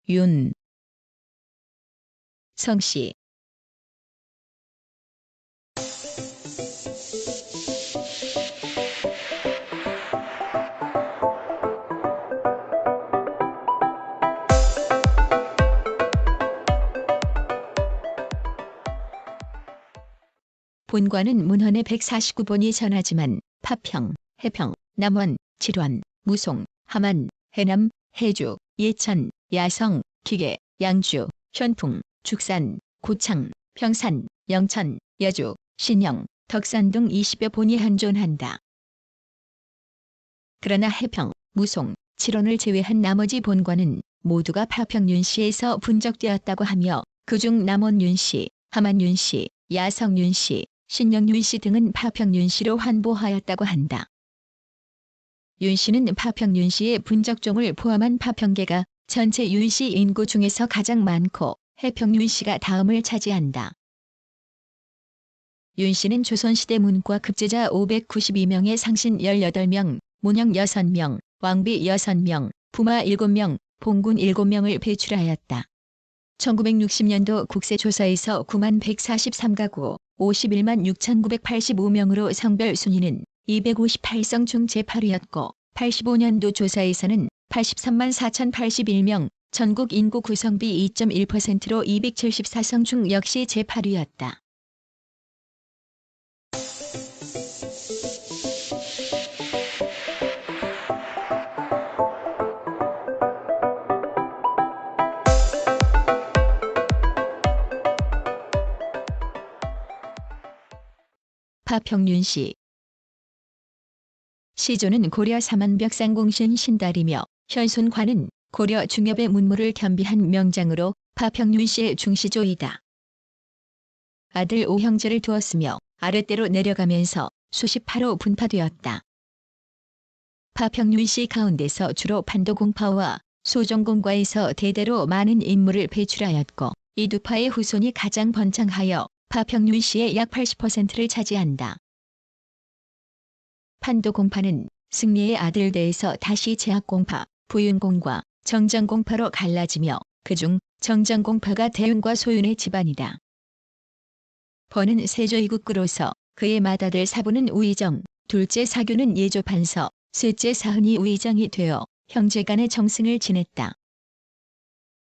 윤, 성씨. 본관은 문헌에 149번이 전하지만 파평, 해평, 남원, 질원, 무송, 함안, 해남, 해주, 예천, 야성, 기계, 양주, 현풍, 죽산, 고창, 평산, 영천, 여주, 신영, 덕산 등 20여 본이 한존한다. 그러나 해평, 무송, 칠원을 제외한 나머지 본관은 모두가 파평 윤씨에서 분적되었다고 하며 그중 남원 윤씨, 함안 윤씨, 야성 윤씨, 신영 윤씨 등은 파평 윤씨로 환보하였다고 한다. 윤씨는 파평 윤씨의 분적종을 포함한 파평계가 전체 윤씨 인구 중에서 가장 많고 해평 윤씨가 다음을 차지한다. 윤씨는 조선시대 문과 급제자 592명의 상신 18명, 문영 6명, 왕비 6명, 부마 7명, 봉군 7명을 배출하였다. 1960년도 국세조사에서 9만 143가구 51만 6,985명으로 성별 순위는 258성 중 제8위였고 85년도 조사에서는 83만 4,081명, 전국 인구 구성비 2.1%로 274성 중 역시 제8위였다. 파평윤씨. 시조는 고려 삼안벽상공신 신달이며 현손관은 고려 중엽의 문무를 겸비한 명장으로 파평윤씨의 중시조이다. 아들 오형제를 두었으며 아랫대로 내려가면서 수십 파로 분파되었다. 파평윤씨 가운데서 주로 판도공파와 소정공과에서 대대로 많은 인물을 배출하였고 이 두 파의 후손이 가장 번창하여 파평윤씨의 약 80%를 차지한다. 판도공파는 승리의 아들 대에서 다시 제학공파, 부윤공과 정정공파로 갈라지며 그중 정정공파가 대윤과 소윤의 집안이다. 번은 세조 이국구로서 그의 맏아들 사부는 우의정, 둘째 사규는 예조판서, 셋째 사흔이 우의정이 되어 형제간의 정승을 지냈다.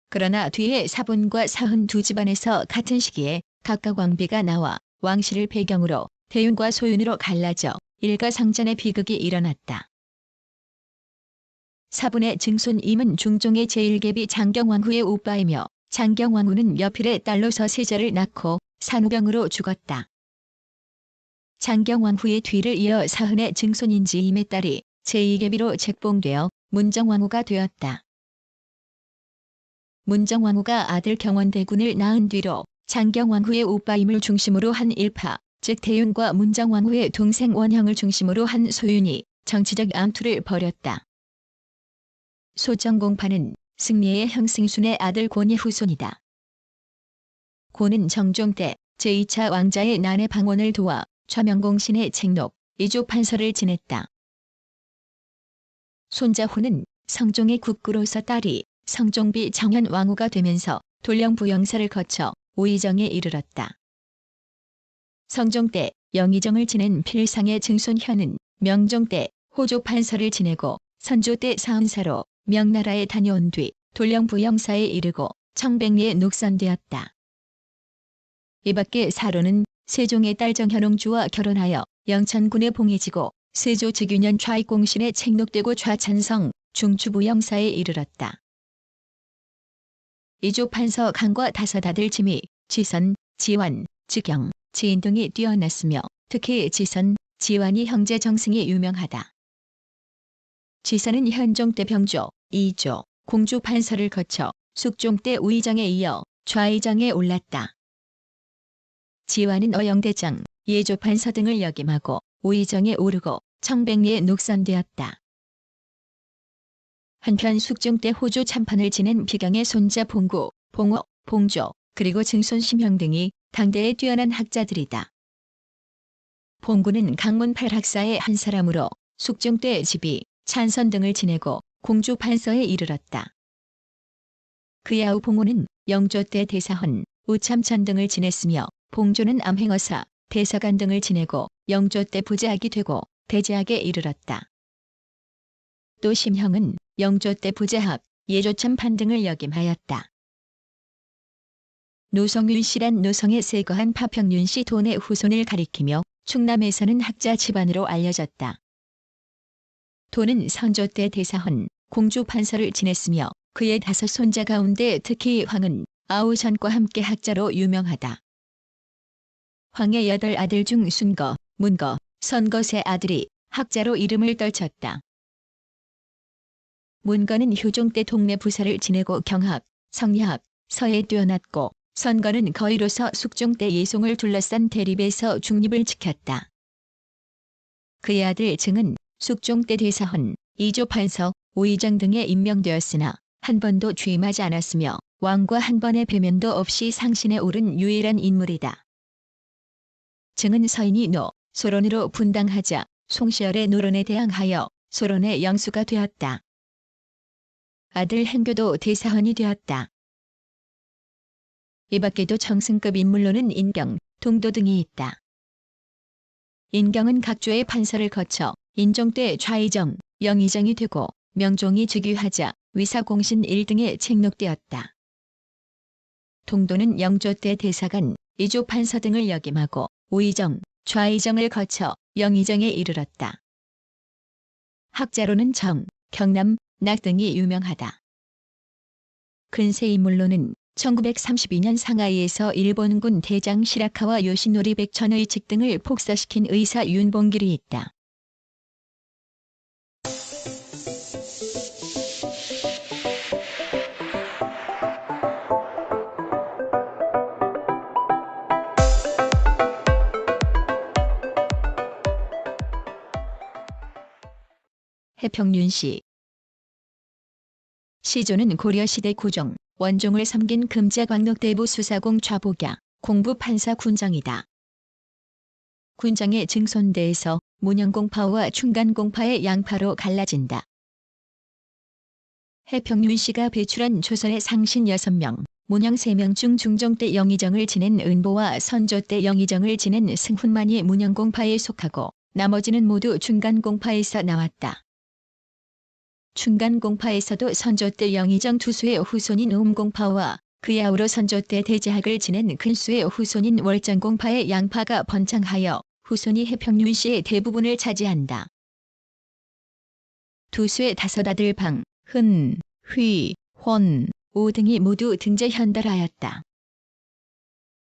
그러나 뒤에 사분과 사흔 두 집안에서 같은 시기에 각각 왕비가 나와 왕실을 배경으로 대윤과 소윤으로 갈라져 일가상전의 비극이 일어났다. 사분의 증손 임은 중종의 제1계비 장경왕후의 오빠이며 장경왕후는 여필의 딸로서 세자를 낳고 산후병으로 죽었다. 장경왕후의 뒤를 이어 사흔의 증손인지 임의 딸이 제2계비로 책봉되어 문정왕후가 되었다. 문정왕후가 아들 경원대군을 낳은 뒤로 장경왕후의 오빠임을 중심으로 한 일파, 즉 대윤과 문정왕후의 동생 원형을 중심으로 한 소윤이 정치적 암투를 벌였다. 소정공파는 승리의 형승순의 아들 곤의 후손이다. 곤은 정종 때 제2차 왕자의 난해 방원을 도와 좌명공신의 책록, 이조판서를 지냈다. 손자 후는 성종의 국구로서 딸이 성종비 정현왕후가 되면서 돌령부영사를 거쳐 우의정에 이르렀다. 성종 때 영의정을 지낸 필상의 증손현은 명종 때 호조판서를 지내고 선조 때 사은사로 명나라에 다녀온 뒤 돌령부영사에 이르고 청백리에 녹선되었다. 이 밖에 사로는 세종의 딸 정현옹주와 결혼하여 영천군에 봉해지고 세조 즉위년 좌익공신에 책록되고 좌찬성 중추부영사에 이르렀다. 이조판서 강과 다섯 아들 지미, 지선, 지완, 지경, 지인 등이 뛰어났으며 특히 지선, 지완이 형제 정승이 유명하다. 지선은 현종 때 병조, 이조, 공주판서를 거쳐 숙종 때 우의정에 이어 좌의정에 올랐다. 지완은 어영대장, 예조판서 등을 역임하고 우의정에 오르고 청백리에 녹선되었다. 한편 숙종 때 호조 참판을 지낸 비경의 손자 봉구, 봉호, 봉조, 그리고 증손 심형 등이 당대의 뛰어난 학자들이다. 봉구는 강문 8학사의 한 사람으로 숙종 때 지비, 찬선 등을 지내고 공주판서에 이르렀다. 그의 아우 봉호는 영조 때 대사헌, 우참천 등을 지냈으며 봉조는 암행어사, 대사관 등을 지내고 영조 때 부제학이 되고 대제학에 이르렀다. 또 심형은 영조 때 부제학, 예조참판 등을 역임하였다. 노성윤씨란 노성에 세거한 파평윤씨 돈의 후손을 가리키며 충남에서는 학자 집안으로 알려졌다. 돈은 선조 때 대사헌, 공주 판서를 지냈으며 그의 5 손자 가운데 특히 황은 아우전과 함께 학자로 유명하다. 황의 8 아들 중 순거, 문거, 선거 세 아들이 학자로 이름을 떨쳤다. 문거는 효종 때 동네 부사를 지내고 경학, 성리학, 서에 뛰어났고 선거는 거의로서 숙종 때 예송을 둘러싼 대립에서 중립을 지켰다. 그의 아들 증은 숙종 때 대사헌, 이조판서, 오의정 등에 임명되었으나 한 번도 취임하지 않았으며 왕과 한 번의 배면도 없이 상신에 오른 유일한 인물이다. 증은 서인이 노, 소론으로 분당하자 송시열의 노론에 대항하여 소론의 영수가 되었다. 아들 행교도 대사헌이 되었다. 이 밖에도 정승급 인물로는 인경, 동도 등이 있다. 인경은 각조의 판서를 거쳐 인종 때 좌의정, 영의정이 되고 명종이 즉위하자 위사공신 1등에 책록되었다. 동도는 영조 때 대사관, 이조판서 등을 역임하고 우의정, 좌의정을 거쳐 영의정에 이르렀다. 학자로는 정, 경남, 낙 등이 유명하다. 근세 인물로는 1932년 상하이에서 일본군 대장 시라카와 요시노리 백천의 측 등을 폭사시킨 의사 윤봉길이 있다. 해평윤씨. 시조는 고려시대 고종, 원종을 섬긴 금자광록대부 수사공 좌복야, 공부판사 군장이다. 군장의 증손대에서 문영공파와 충간공파의 양파로 갈라진다. 해평윤씨가 배출한 조선의 상신 6명, 문영 3명 중 중종 때 영의정을 지낸 은보와 선조 때 영의정을 지낸 승훈만이 문영공파에 속하고 나머지는 모두 충간공파에서 나왔다. 충간공파에서도 선조 때 영의정 투수의 후손인 음공파와 그의 아우로 선조 때 대제학을 지낸 근수의 후손인 월정공파의 양파가 번창하여 후손이 해평윤씨의 대부분을 차지한다. 투수의 5 아들 방, 흔, 휘, 혼, 오 등이 모두 등재 현달하였다.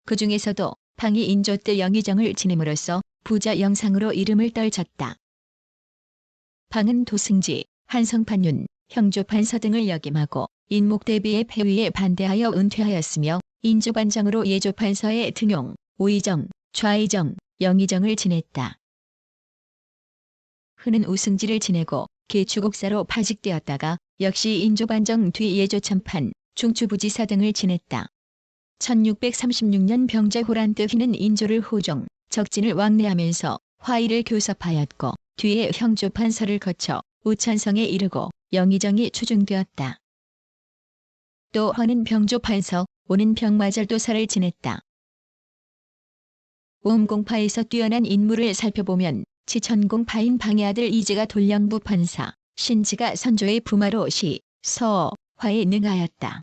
그 중에서도 방이 인조 때 영의정을 지냄으로써 부자 영상으로 이름을 떨쳤다. 방은 도승지, 한성판윤, 형조판서 등을 역임하고 인목대비의 폐위에 반대하여 은퇴하였으며 인조반정으로 예조판서에 등용, 오의정, 좌의정, 영의정을 지냈다. 흔은 우승지를 지내고 계추곡사로 파직되었다가 역시 인조반정 뒤 예조참판, 중추부지사 등을 지냈다. 1636년 병자호란 때 휘는 인조를 호종, 적진을 왕래하면서 화의를 교섭하였고 뒤에 형조판서를 거쳐 우천성에 이르고 영의정이 추중되었다. 또 허는 병조판서, 오는 병마절도사를 지냈다. 오음공파에서 뛰어난 인물을 살펴보면 지천공파인 방의 아들 이지가 돌령부 판사, 신지가 선조의 부마로 시, 서, 화에 능하였다.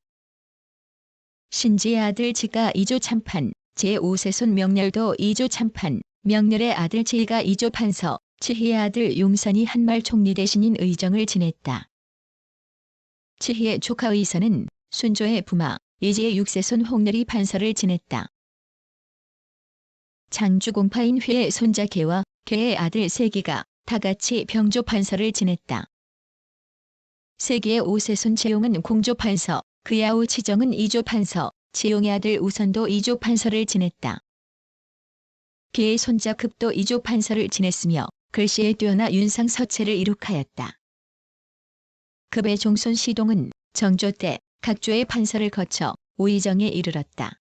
신지의 아들 지가 이조참판, 제5세손 명렬도 이조참판, 명렬의 아들 지희가 이조판서, 지희의 아들 용선이 한말 총리 대신인 의정을 지냈다. 지희의 조카 의선은 순조의 부마, 이지의 6세손 홍렬이 판서를 지냈다. 장주공파인 회의 손자 개와 개의 아들 세기가 다같이 병조판서를 지냈다. 세기의 5세손 재용은 공조판서, 그의 아우 치정은 이조판서, 지용의 아들 우선도 이조판서를 지냈다. 개의 손자 급도 이조판서를 지냈으며 글씨에 뛰어나 윤상서체를 이룩하였다. 급의 종손 시동은 정조 때 각조의 판서를 거쳐 오의정에 이르렀다.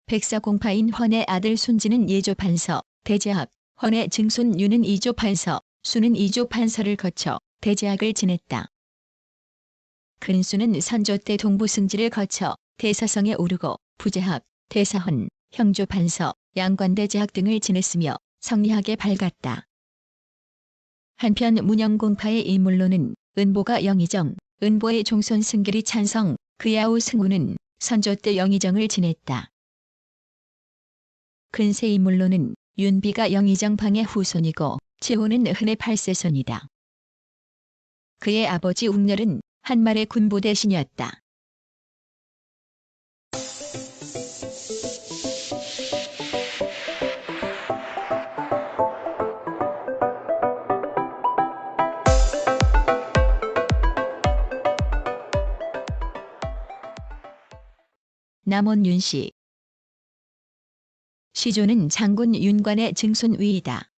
백사공파인 헌의 아들 순지는 예조판서, 대제학, 헌의 증손 유는 이조판서, 수는 이조판서를 거쳐 대제학을 지냈다. 근수는 선조 때 동부승지를 거쳐 대사성에 오르고 부제학, 대사헌, 형조판서, 양관대제학 등을 지냈으며 성리학에 밝았다. 한편 문영공파의 인물로는 은보가 영의정, 은보의 종손 승길이 찬성, 그의 아우 승우는 선조 때 영의정을 지냈다. 근세 인물로는 윤비가 영의정 방의 후손이고 지호는 흔의 8세손이다. 그의 아버지 웅렬은 한말의 군부 대신이었다. 남원 윤씨. 시조는 장군 윤관의 증손 위이다.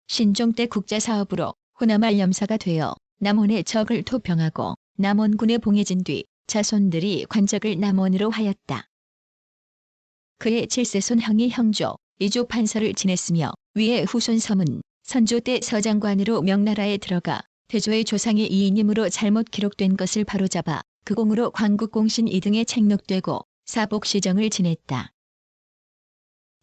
신종 때 국자사업으로 호남할 염사가 되어 남원의 적을 토평하고 남원군에 봉해진 뒤 자손들이 관적을 남원으로 하였다. 그의 7세손 형이 형조, 이조 판서를 지냈으며 위의 후손 섬은 선조 때 서장관으로 명나라에 들어가 태조의 조상의 이인임으로 잘못 기록된 것을 바로잡아 그 공으로 광국공신 2등에 책록되고 사복시정을 지냈다.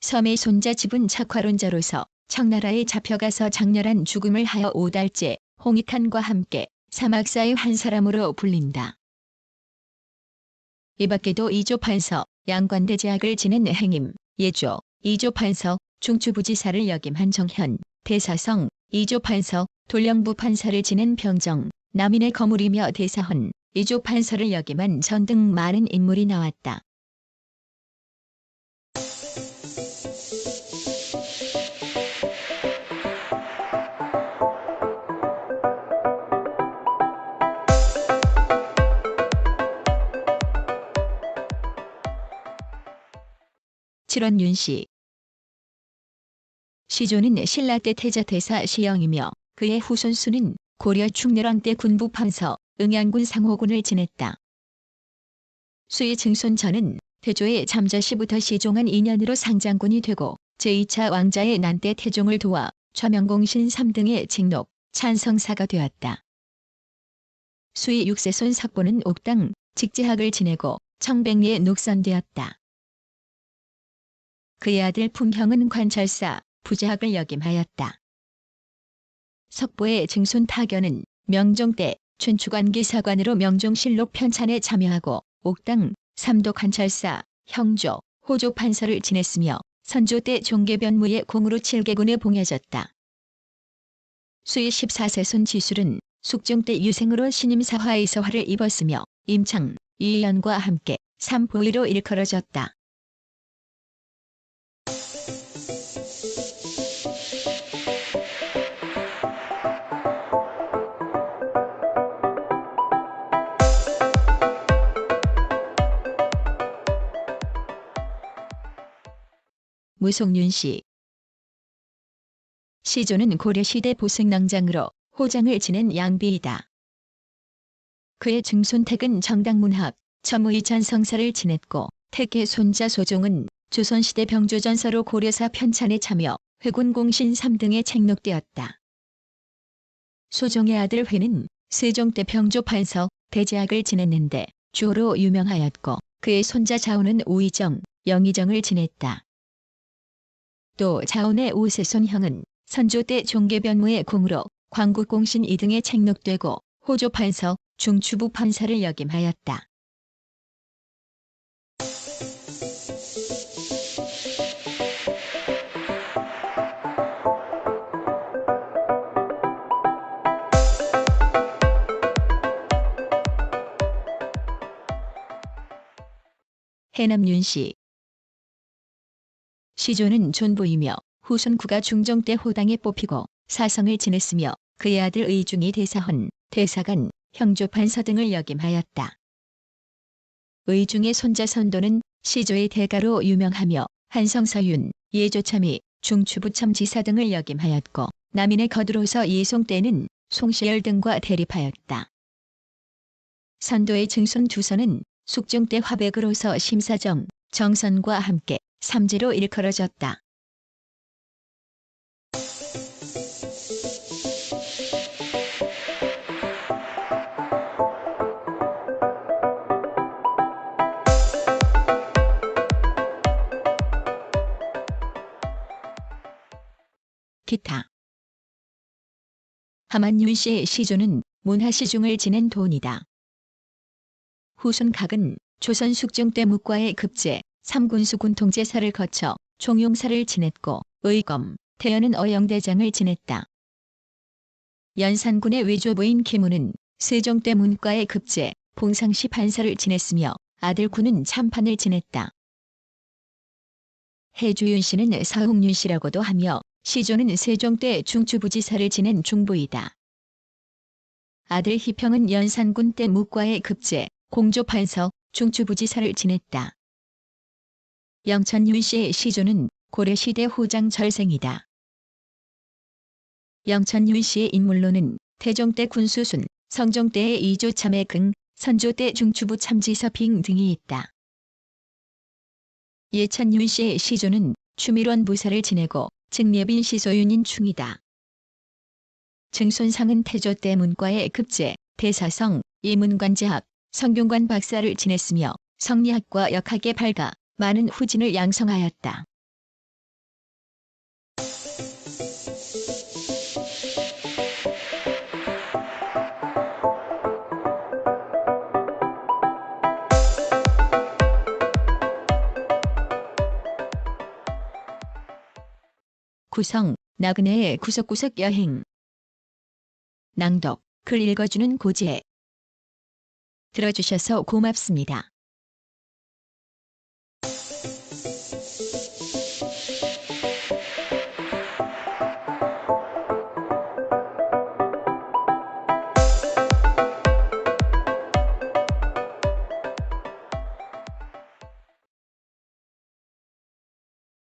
섬의 손자 집은 착화론자로서 청나라에 잡혀가서 장렬한 죽음을 하여 5달째 홍익한과 함께 사막사의 한 사람으로 불린다. 이 밖에도 이조 판서, 양관대제학을 지낸 행임, 예조, 이조 판서, 중추부지사를 역임한 정현, 대사성, 이조 판서, 돌령부 판사를 지낸 병정, 남인의 거물이며 대사헌, 이조 판서를 역임한 전 등 많은 인물이 나왔다. 칠원 윤씨. 시조는 신라 때 태자대사 시영이며 그의 후손수는 고려 충렬왕 때 군부 판서, 응양군 상호군을 지냈다. 수의 증손 전은 태조의 잠자 시부터 시종한 2년으로 상장군이 되고 제2차 왕자의 난 때 태종을 도와 좌명공신 3등의 직록, 찬성사가 되었다. 수의 6세손 석보는 옥당, 직제학을 지내고 청백리에 녹선되었다. 그의 아들 품형은 관찰사, 부제학을 역임하였다. 석보의 증손 타견은 명종 때 춘추관기사관으로 명종실록 편찬에 참여하고 옥당, 삼도 관찰사, 형조, 호조 판서를 지냈으며 선조 때 종계변무의 공으로 7개군에 봉해졌다. 수의 14세손 지술은 숙종 때 유생으로 신임사화에서 화를 입었으며 임창, 이연과 함께 삼보위로 일컬어졌다. 무송윤씨. 시조는 고려시대 보승낭장으로 호장을 지낸 양비이다. 그의 증손택은 정당문학, 첨의찬 성사를 지냈고 택의 손자 소종은 조선시대 병조전서로 고려사 편찬에 참여, 회군공신 3등에 책록되었다. 소종의 아들 회는 세종 때 병조판서, 대제학을 지냈는데 주호로 유명하였고 그의 손자 자오는 우의정, 영의정을 지냈다. 또 자온의 5세손 형은 선조 때 종계변무의 공으로 광국공신 2등에 책록되고 호조판서, 중추부 판사를 역임하였다. 해남윤씨. 시조는 존부이며 후손9가 중종 때 호당에 뽑히고 사성을 지냈으며 그의 아들 의중이 대사헌, 대사관, 형조판서 등을 역임하였다. 의중의 손자 선도는 시조의 대가로 유명하며 한성서윤, 예조참이, 중추부첨지사 등을 역임하였고 남인의 거두로서 이송 때는 송시열 등과 대립하였다. 선도의 증손 두선은 숙종 때 화백으로서 심사정, 정선과 함께 삼지로 일컬어졌다. 기타. 하만윤 씨의 시조는 문화시중을 지낸 돈이다. 후순각은 조선 숙종 때 묵과의 급제, 삼군수군 통제사를 거쳐 총용사를 지냈고 의검, 태연은 어영대장을 지냈다. 연산군의 외조부인 김우는 세종 때 문과의 급제, 봉상시 판사를 지냈으며 아들 군은 참판을 지냈다. 해주윤 씨는 서홍윤 씨라고도 하며 시조는 세종 때 중추부지사를 지낸 중부이다. 아들 희평은 연산군 때 묵과의 급제, 공조판서, 중추부지사를 지냈다. 영천윤 씨의 시조는 고려시대 후장 절생이다. 영천윤 씨의 인물로는 태종 때 군수순, 성종 때의 이조 참의 긍, 선조 때 중추부 참지서 빙 등이 있다. 예천윤 씨의 시조는 추밀원 부사를 지내고 증례빈 시소윤인 충이다. 증손상은 태조 때 문과의 급제, 대사성, 이문관제학, 성균관 박사를 지냈으며 성리학과 역학에 밝아 많은 후진을 양성하였다. 구성, 나그네의 구석구석 여행. 낭독, 글 읽어주는 고지혜. 들어주셔서 고맙습니다.